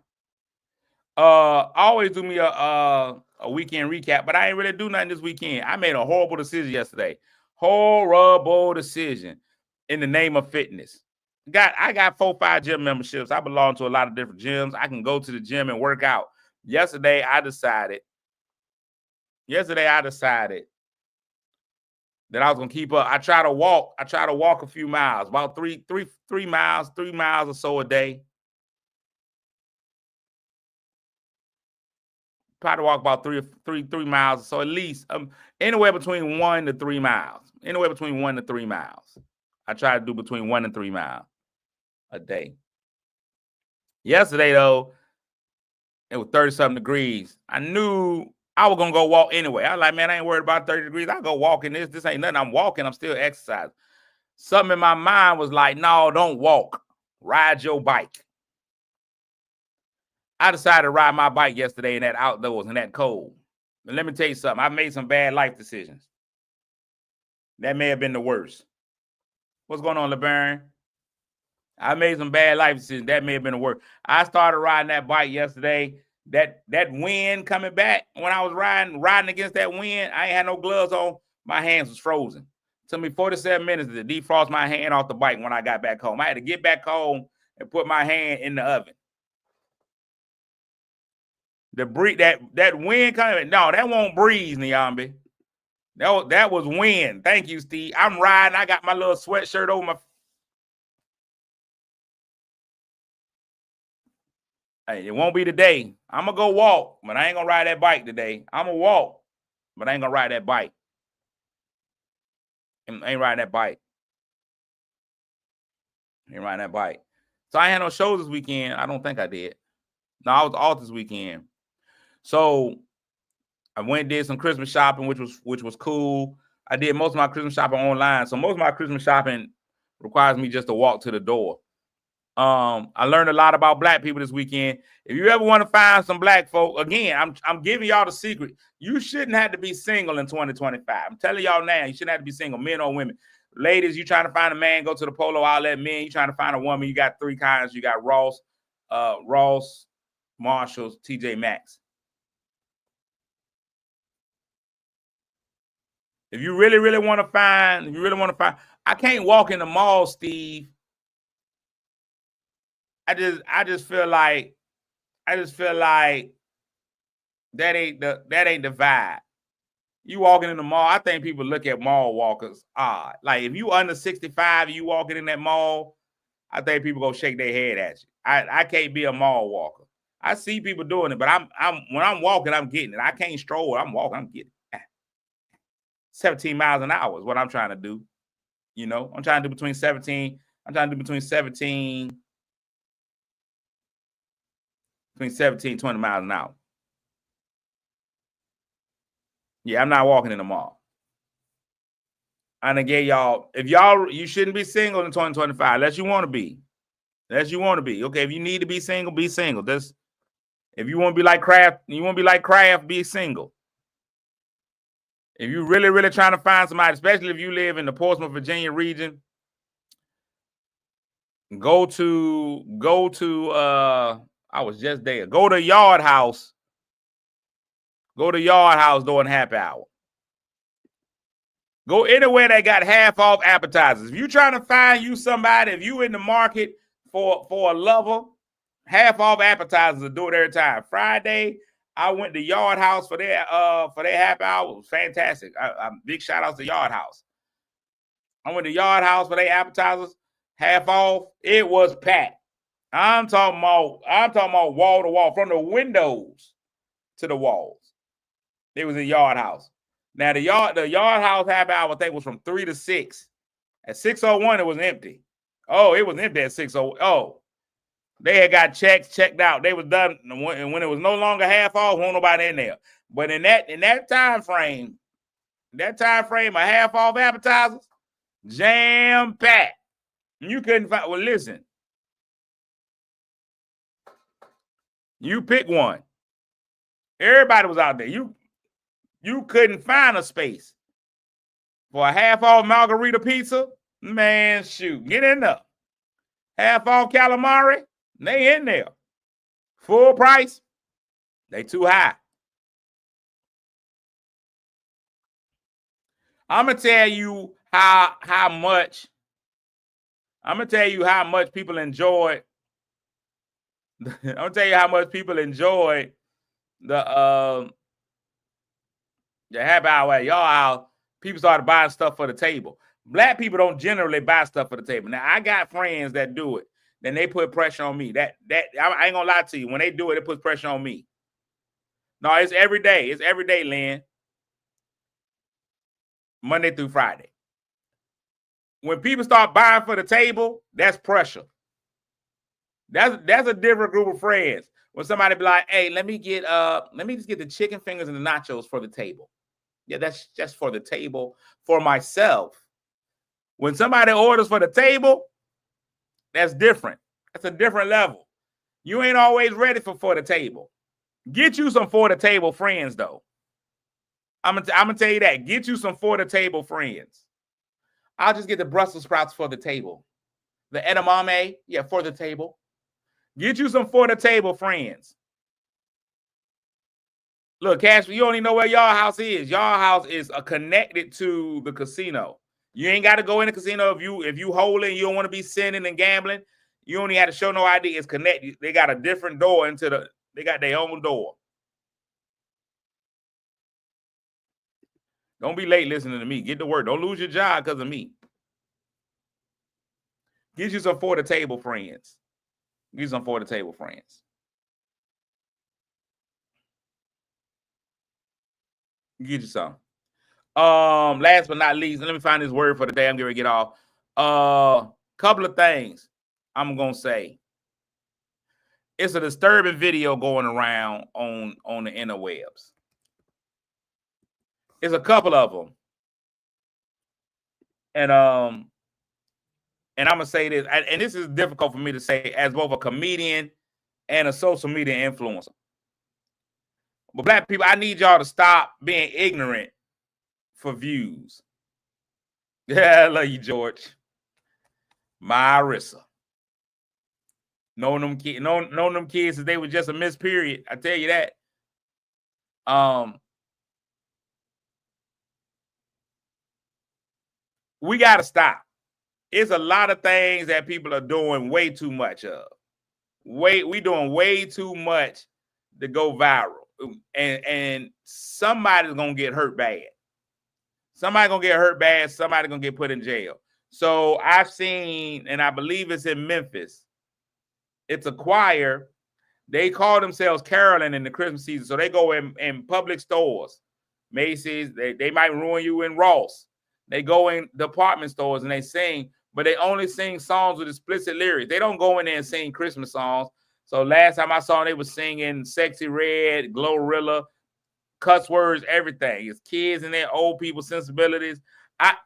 B: I always do me a weekend recap, but I ain't really do nothing this weekend. I made a horrible decision yesterday. Horrible decision in the name of fitness. I got 4-5 gym memberships. I belong to a lot of different gyms. I can go to the gym and work out. Yesterday I decided that I was gonna keep up. I try to walk a few miles, about 3 miles or so a day. Try to walk about 3 miles or so, at least anywhere between 1 to 3 miles. Anywhere between 1 to 3 miles. I try to do between 1 and 3 miles a day. Yesterday, though, it was 30-something degrees. I knew I was going to go walk anyway. I was like, man, I ain't worried about 30 degrees. I'll go walk in this. This ain't nothing. I'm walking. I'm still exercising. Something in my mind was like, no, don't walk. Ride your bike. I decided to ride my bike yesterday in that outdoors and that cold. And let me tell you something. I made some bad life decisions. That may have been the worst. What's going on, LeBaron? I made some bad life decisions. That may have been the worst. I started riding that bike yesterday. That wind coming back, when I was riding against that wind, I ain't had no gloves on. My hands was frozen. It took me 47 minutes to defrost my hand off the bike when I got back home. I had to get back home and put my hand in the oven. That wind coming, no, that won't breeze, Niambi. That was wind. Thank you, Steve. I'm riding. I got my little sweatshirt over my. Hey, it won't be today. I'm gonna go walk, but I ain't gonna ride that bike today. I'm gonna walk, but I ain't gonna ride that bike. I ain't riding that bike. So I ain't had no shows this weekend. I don't think I did. No, I was off this weekend. So I went and did some Christmas shopping, which was cool. I did most of my Christmas shopping online. So most of my Christmas shopping requires me just to walk to the door. I learned a lot about black people this weekend. If you ever want to find some black folk, again, I'm giving y'all the secret. You shouldn't have to be single in 2025. I'm telling y'all now, you shouldn't have to be single, men or women. Ladies, you trying to find a man, go to the Polo Outlet. Men, you trying to find a woman, you got 3 kinds. You got Ross, Marshalls, TJ Maxx. If you really want to find, I can't walk in the mall, Steve. I just feel like that ain't the vibe. You walking in the mall, I think people look at mall walkers odd. Like if you under 65, you walking in that mall, I think people go shake their head at you. I can't be a mall walker. I see people doing it, but when I'm walking, I'm getting it. I can't stroll. I'm walking, I'm getting it. 17 miles an hour is what I'm trying to do. You know, I'm trying to do between 17 20 miles an hour. Yeah, I'm not walking in the mall. I done gave y'all, you shouldn't be single in 2025, unless you want to be. Okay, if you need to be single, be single. If you want to be like Kraft, be single. If you really trying to find somebody, especially if you live in the Portsmouth, Virginia region, go to I was just there. Go to Yard House. During happy hour. Go anywhere that got half off appetizers. If you trying to find you somebody, if you in the market for a lover, half off appetizers will do it every time. Friday, I went to Yard House for their happy hour. It was fantastic. Big shout outs to Yard House. I went to Yard House for their appetizers, half off. It was packed. I'm talking about wall to wall, from the windows to the walls. It was a Yard House. Now the Yard House happy hour, I think, was from 3 to 6. At 6:01, it was empty. Oh, it was empty at 6:00. Oh, they had got checked out. They was done, and when it was no longer half off, wasn't nobody in there. But in that time frame, of half off appetizers, jam packed. You couldn't find. Well, listen, you pick one. Everybody was out there. You couldn't find a space for a half off margarita pizza. Man, shoot, get in there. Half off calamari, they in there. Full price, they too high. I'm gonna tell you how much. I'm gonna tell you how much people enjoy. I'm gonna tell you how much people enjoy the happy hour at y'all house. People started buying stuff for the table. Black people don't generally buy stuff for the table. Now I got friends that do it. Then they put pressure on me. That I ain't gonna lie to you. When they do it, it puts pressure on me. No, it's every day. It's every day, Lynn. Monday through Friday. When people start buying for the table, that's pressure. That's a different group of friends. When somebody be like, "Hey, let me just get the chicken fingers and the nachos for the table." Yeah, that's just for the table for myself. When somebody orders for the table, that's different. That's a different level. You ain't always ready for the table. Get you some for the table friends, though. I'm gonna tell you that. Get you some for the table friends. I'll just get the Brussels sprouts for the table. The edamame, yeah, for the table. Get you some for the table friends. Look, Cash, you don't even know where y'all house is. Y'all house is connected to the casino. You ain't got to go in the casino if you holding, you don't want to be sinning and gambling. You only have to show no ID. It's connected. They got a different door they got their own door. Don't be late listening to me. Get to work. Don't lose your job because of me. Get you some for the table friends. Get you some for the table friends. Get you some. Last but not least, let me find this word for the day. I'm going to get off. Couple of things I'm gonna say. It's a disturbing video going around on the interwebs. It's a couple of them, and I'm gonna say this, and this is difficult for me to say as both a comedian and a social media influencer. But black people, I need y'all to stop being ignorant for views. Yeah, I love you, George. Marissa. Knowing them kids since they were just a missed period. I tell you that. We gotta stop. It's a lot of things that people are doing way too much of. We doing way too much to go viral. And somebody's gonna get hurt bad. Somebody's gonna get hurt bad, somebody's gonna get put in jail. So I've seen, and I believe it's in Memphis, it's a choir. They call themselves caroling in the Christmas season. So they go in public stores, Macy's, they might ruin you in Ross. They go in department stores and they sing, but they only sing songs with explicit lyrics. They don't go in there and sing Christmas songs. So last time I saw them, they were singing Sexy Red, Glorilla, cuss words, everything. It's kids and their old people sensibilities. I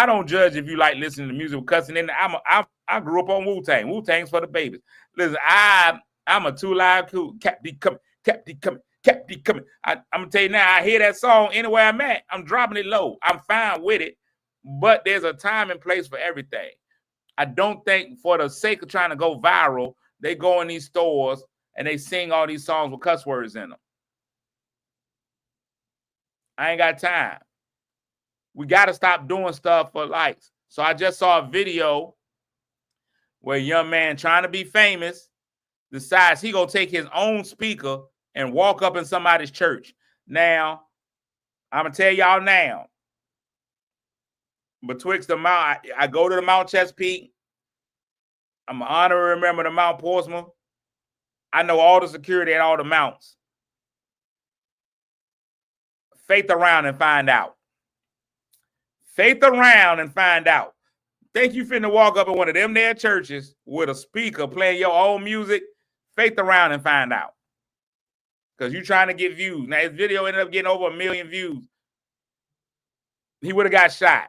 B: don't judge if you like listening to music with cussing in. I grew up on Wu-Tang. Wu-Tang's for the babies. Listen, I'm a 2 Live Crew. Captain coming. I'm gonna tell you now, I hear that song anywhere I'm at. I'm dropping it low. I'm fine with it, but there's a time and place for everything. I don't think for the sake of trying to go viral, they go in these stores and they sing all these songs with cuss words in them. I ain't got time. We got to stop doing stuff for likes. So I just saw a video where a young man trying to be famous decides he gonna take his own speaker and walk up in somebody's church. Now, I'm going to tell y'all now, betwixt the Mount, I go to the Mount Chesapeake. I'm going to honor and remember the Mount Portsmouth. I know all the security at all the mounts. Faith around and find out. Faith around and find out. Think you finna walk up in one of them there churches with a speaker playing your own music? Faith around and find out. Because you trying to get views. Now, his video ended up getting over 1 million views. He would have got shot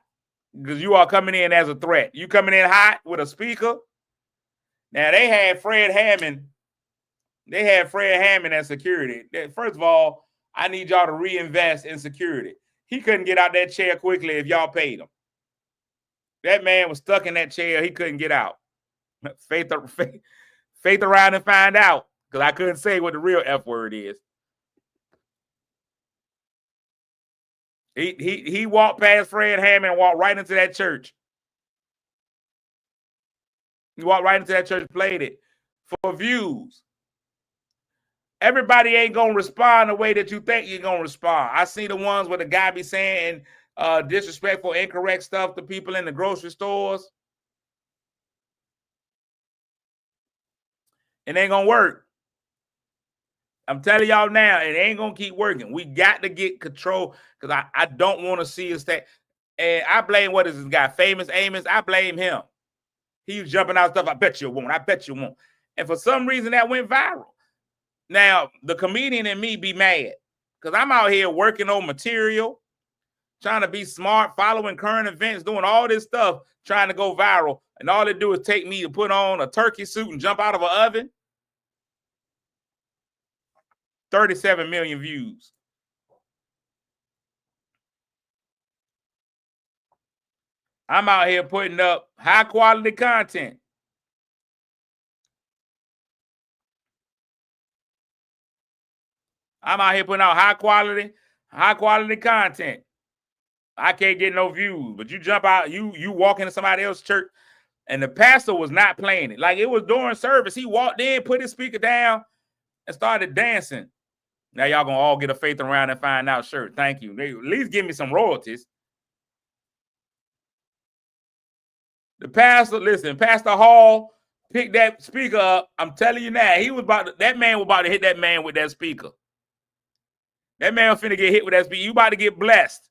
B: because you are coming in as a threat. You coming in hot with a speaker. Now, they had Fred Hammond. They had Fred Hammond as security. First of all, I need y'all to reinvest in security. He couldn't get out that chair quickly if y'all paid him. That man was stuck in that chair. He couldn't get out. Faith around and find out, because I couldn't say what the real F word is. He walked past Fred Hammond and walked right into that church. He walked right into that church, played it for views. Everybody ain't going to respond the way that you think you're going to respond. I see the ones where the guy be saying disrespectful, incorrect stuff to people in the grocery stores. It ain't going to work. I'm telling y'all now, it ain't going to keep working. We got to get control because I don't want to see us that. And I blame, what is this guy, Famous Amos? I blame him. He was jumping out stuff. I bet you won't. I bet you won't. And for some reason, that went viral. Now, the comedian in me be mad because I'm out here working on material, trying to be smart, following current events, doing all this stuff, trying to go viral. And all they do is take me to put on a turkey suit and jump out of an oven. 37 million views. I'm out here putting up high quality content. I'm out here putting out high quality content. I can't get no views, but you jump out, you walk into somebody else's church, and the pastor was not playing it. Like, it was during service. He walked in, put his speaker down, and started dancing. Now y'all gonna all get a Faith Around and Find Out shirt. Thank you. They at least give me some royalties. The pastor, listen, Pastor Hall picked that speaker up. I'm telling you now, that man was about to hit that man with that speaker. That man was finna get hit with that speaker. You about to get blessed.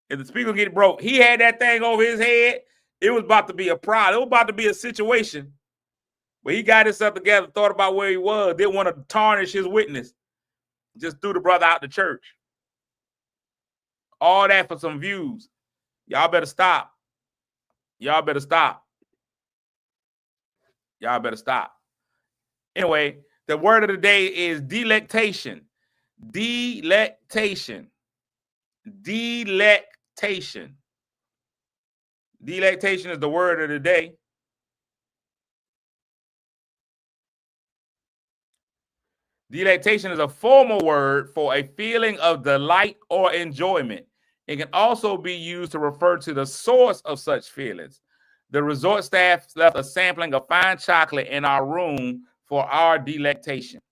B: If the speaker get broke, he had that thing over his head. It was about to be a problem. It was about to be a situation where he got himself together, thought about where he was, didn't want to tarnish his witness. Just threw the brother out the church. All that for some views. Y'all better stop. Y'all better stop. Y'all better stop. Anyway, the word of the day is delectation. Delectation. Delectation. Delectation is the word of the day. Delectation is a formal word for a feeling of delight or enjoyment. It can also be used to refer to the source of such feelings. The resort staff left a sampling of fine chocolate in our room for our delectation.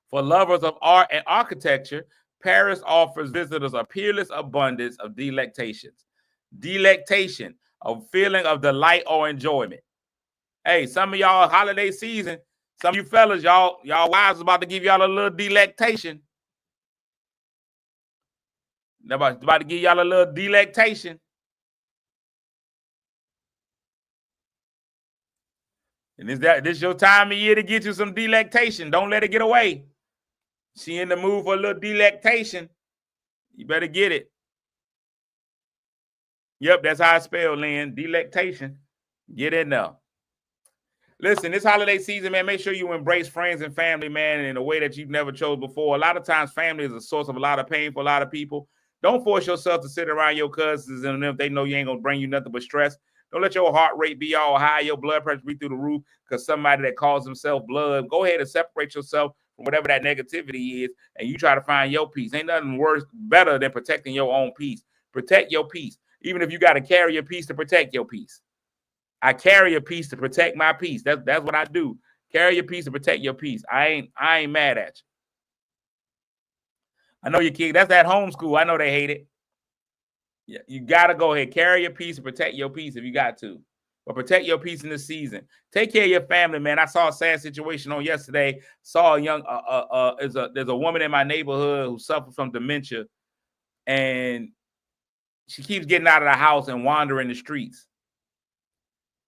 B: For lovers of art and architecture, Paris offers visitors a peerless abundance of delectations. Delectation, a feeling of delight or enjoyment. Hey, some of y'all holiday season, some of you fellas, y'all wives is about to give y'all a little delectation. They're about to give y'all a little delectation. And this your time of year to get you some delectation. Don't let it get away. She in the mood for a little delectation. You better get it. Yep, that's how I spell, Lynn. Delectation. Get in there. Listen, this holiday season, man, make sure you embrace friends and family, man, in a way that you've never chose before. A lot of times, family is a source of a lot of pain for a lot of people. Don't force yourself to sit around your cousins and if they know you ain't going to bring you nothing but stress. Don't let your heart rate be all high, your blood pressure be through the roof because somebody that calls himself blood. Go ahead and separate yourself from whatever that negativity is, and you try to find your peace. Ain't nothing worse, better than protecting your own peace. Protect your peace, even if you got to carry your peace to protect your peace. I carry a peace to protect my peace. That's what I do. Carry your peace to protect your peace. I ain't mad at you. I know your kid. That's that homeschool. I know they hate it. Yeah, you gotta go ahead, carry your peace and protect your peace if you got to, but protect your peace in the season. Take care of your family, man. I saw a sad situation on yesterday. Saw a young there's a woman in my neighborhood who suffers from dementia, and she keeps getting out of the house and wandering the streets.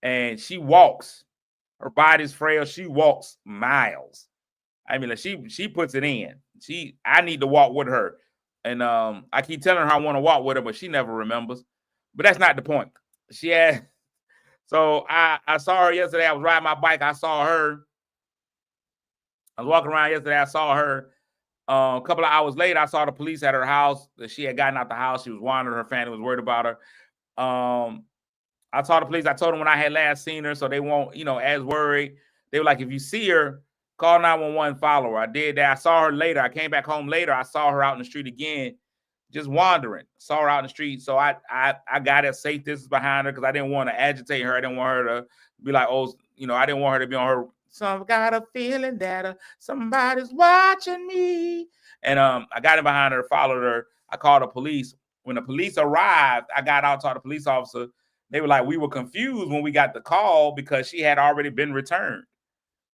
B: And she walks. Her body's frail. She walks miles. I mean, like she puts it in. I need to walk with her. And I keep telling her I want to walk with her, but she never remembers. But that's not the point. She had so I saw her yesterday. I was riding my bike. I saw her. I was walking around yesterday. I saw her. A couple of hours later, I saw the police at her house. She had gotten out the house. She was wandering. Her family was worried about her. I saw the police. I told them when I had last seen her, so they won't, as worried. They were like, if you see her, call 911, follow her. I did that. I saw her later. I came back home later. I saw her out in the street again, just wandering. Saw her out in the street. So I got a safe distance behind her because I didn't want to agitate her. I didn't want her to be like, I didn't want her to be on her. So I've got a feeling that somebody's watching me. And I got in behind her, followed her. I called the police. When the police arrived, I got out, talked to the police officer. They were like, we were confused when we got the call because she had already been returned.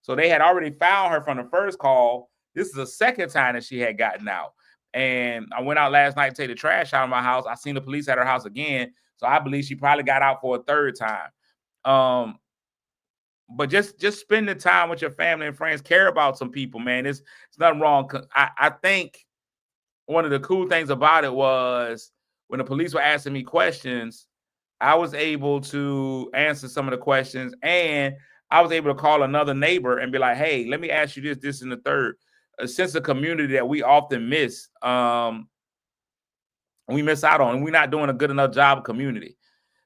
B: So they had already found her from the first call. This is the second time that she had gotten out. And I went out last night to take the trash out of my house. I seen the police at her house again. So I believe she probably got out for a third time. But just spend the time with your family and friends. Care about some people, man. It's nothing wrong. I think one of the cool things about it was when the police were asking me questions, I was able to answer some of the questions, and I was able to call another neighbor and be like, hey, let me ask you this, and the third. A sense of community that we often miss. We miss out on, and we're not doing a good enough job of community.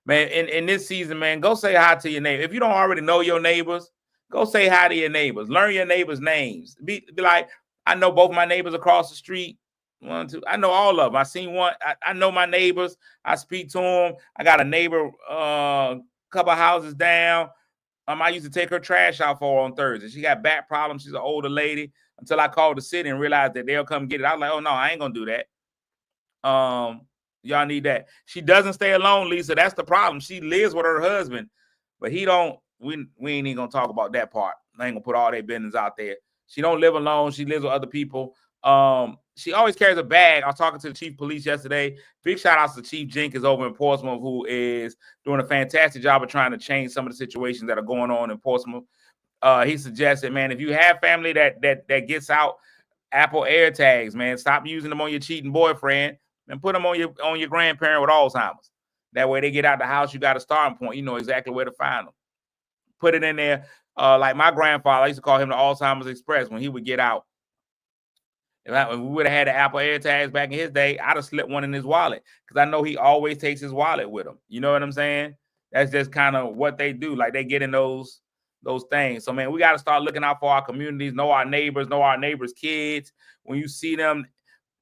B: Man, in this season, man, go say hi to your neighbor. If you don't already know your neighbors, go say hi to your neighbors. Learn your neighbors' names. Be like, I know both my neighbors across the street. One, two. I know all of them. I seen one. I know my neighbors. I speak to them. I got a neighbor couple houses down. I used to take her trash out for her on Thursday. She got back problems. She's an older lady. Until I called the city and realized that they'll come get it. I was like, oh no, I ain't gonna do that. Y'all need that. She doesn't stay alone, Lisa. That's the problem. She lives with her husband, but he don't. We ain't even gonna talk about that part. I ain't gonna put all their business out there. She don't live alone. She lives with other people. She always carries a bag. I was talking to the chief of police yesterday. Big shout outs to Chief Jenkins over in Portsmouth, who is doing a fantastic job of trying to change some of the situations that are going on in Portsmouth. He suggested, man, if you have family that gets out Apple AirTags, man, stop using them on your cheating boyfriend and put them on your grandparent with Alzheimer's. That way they get out the house, you got a starting point. You know exactly where to find them. Put it in there. Like my grandfather, I used to call him the Alzheimer's Express when he would get out. If we would have had the Apple AirTags back in his day, I'd have slipped one in his wallet because I know he always takes his wallet with him. You know what I'm saying? That's just kind of what they do. Like they get in those things. So, man, we got to start looking out for our communities, know our neighbors' kids. When you see them,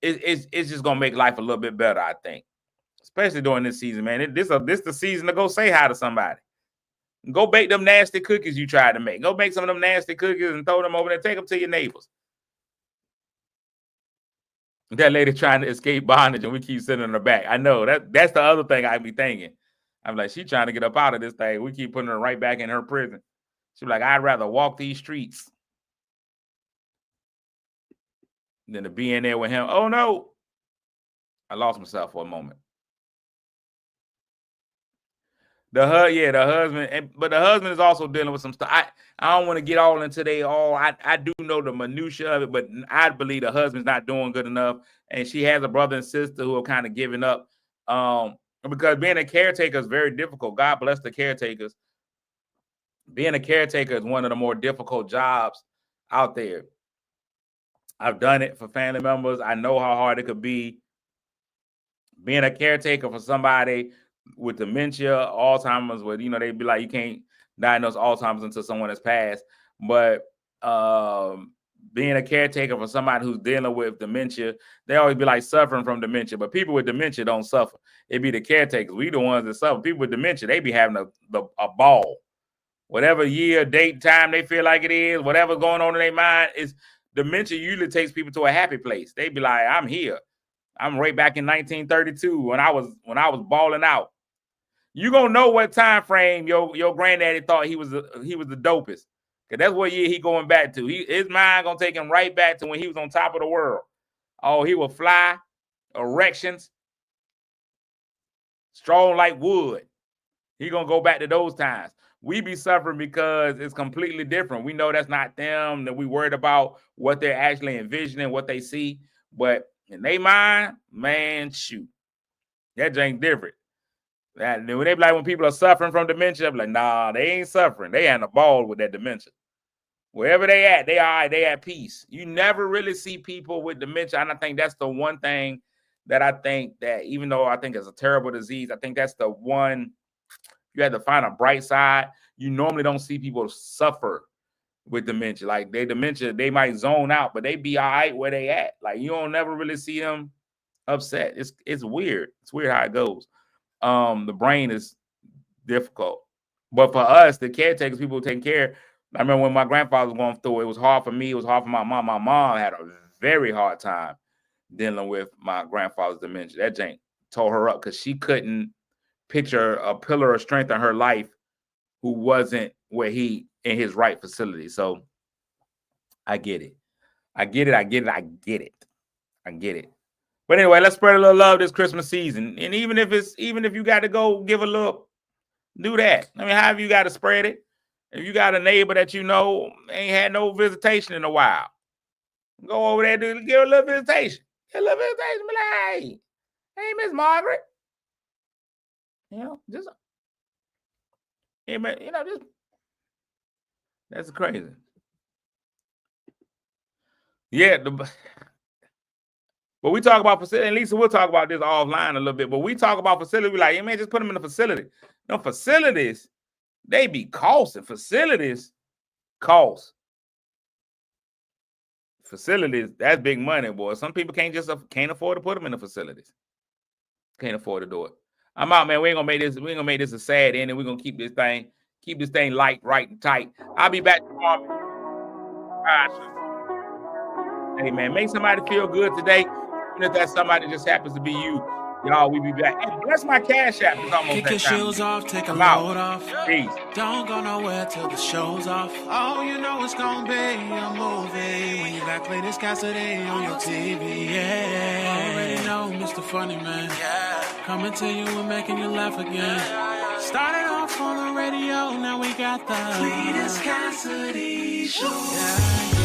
B: it's just going to make life a little bit better, I think, especially during this season, man. This the season to go say hi to somebody. Go bake them nasty cookies you tried to make. Go make some of them nasty cookies and throw them over there. Take them to your neighbors. That lady trying to escape bondage and we keep sitting in her back. I know that's the other thing I be thinking. I'm like, she trying to get up out of this thing. We keep putting her right back in her prison. She's like, I'd rather walk these streets than to be in there with him. Oh no. I lost myself for a moment. The husband, but the husband is also dealing with some stuff. I don't want to get all into I do know the minutia of it, but I believe the husband's not doing good enough. And she has a brother and sister who are kind of giving up. Because being a caretaker is very difficult. God bless the caretakers. Being a caretaker is one of the more difficult jobs out there. I've done it for family members. I know how hard it could be. Being a caretaker for somebody with dementia, Alzheimer's, where they'd be like, you can't diagnose Alzheimer's until someone has passed. But being a caretaker for somebody who's dealing with dementia, they always be like suffering from dementia. But people with dementia don't suffer. It be the caretakers. We the ones that suffer. People with dementia, they be having a ball. Whatever year, date, time they feel like it is, whatever's going on in their mind is. dementia usually takes people to a happy place. They be like, I'm here. I'm right back in 1932 when I was balling out. You gonna know what time frame your granddaddy thought he was the dopest. Cause that's what year he going back to. His mind gonna take him right back to when he was on top of the world. Oh, he will fly, erections, strong like wood. He gonna go back to those times. We be suffering because it's completely different. We know that's not them, that we worried about what they're actually envisioning, what they see. But in their mind, man, shoot, that ain't different. When they be like, when people are suffering from dementia, I'm like, nah, they ain't suffering. They ain't a ball with that dementia. Wherever they at, they all right, they at peace. You never really see people with dementia. And I think that's the one thing that I think that, even though I think it's a terrible disease, I think that's the one you have to find a bright side. You normally don't see people suffer with dementia. Like dementia, they might zone out, but they be all right where they at. Like you don't never really see them upset. It's weird. It's weird how it goes. The brain is difficult. But for us, the caretakers, people who take care, I remember when my grandfather was going through it, it was hard for me. It was hard for my mom. My mom had a very hard time dealing with my grandfather's dementia. That jank tore her up because she couldn't picture a pillar of strength in her life who wasn't where he in his right facility. So I get it. I get it. But anyway, let's spread a little love this Christmas season. And even if you got to go give a little, do that. I mean, however you got to spread it. If you got a neighbor that you know ain't had no visitation in a while, go over there, give a little visitation. Be like, hey, Miss Margaret. Just that's crazy. Yeah, but we talk about facility. And Lisa, we'll talk about this offline a little bit. But we talk about facility. We're like, hey, man, just put them in the facility. No, facilities, they be costing. Facilities cost. Facilities, that's big money, boy. Some people can't afford to put them in the facilities. Can't afford to do it. I'm out, man. We ain't gonna make this a sad ending. We're gonna keep this thing light, right, and tight. I'll be back tomorrow. Hey, man, make somebody feel good today. Even if that somebody just happens to be you. Y'all, we be back. Hey, bless my Cash App. It's almost
A: Kick
B: that
A: your
B: time.
A: shoes off, take a
B: I'm
A: load
B: out.
A: off.
B: Peace.
A: Don't go nowhere till the show's off. Oh, you know it's gonna be a movie when you got Cletus Cassidy on your TV. Yeah, already know Mr. Funny Man. Yeah, coming to you and making you laugh again. Started off on the radio, now we got the Cletus Cassidy Show. Yeah.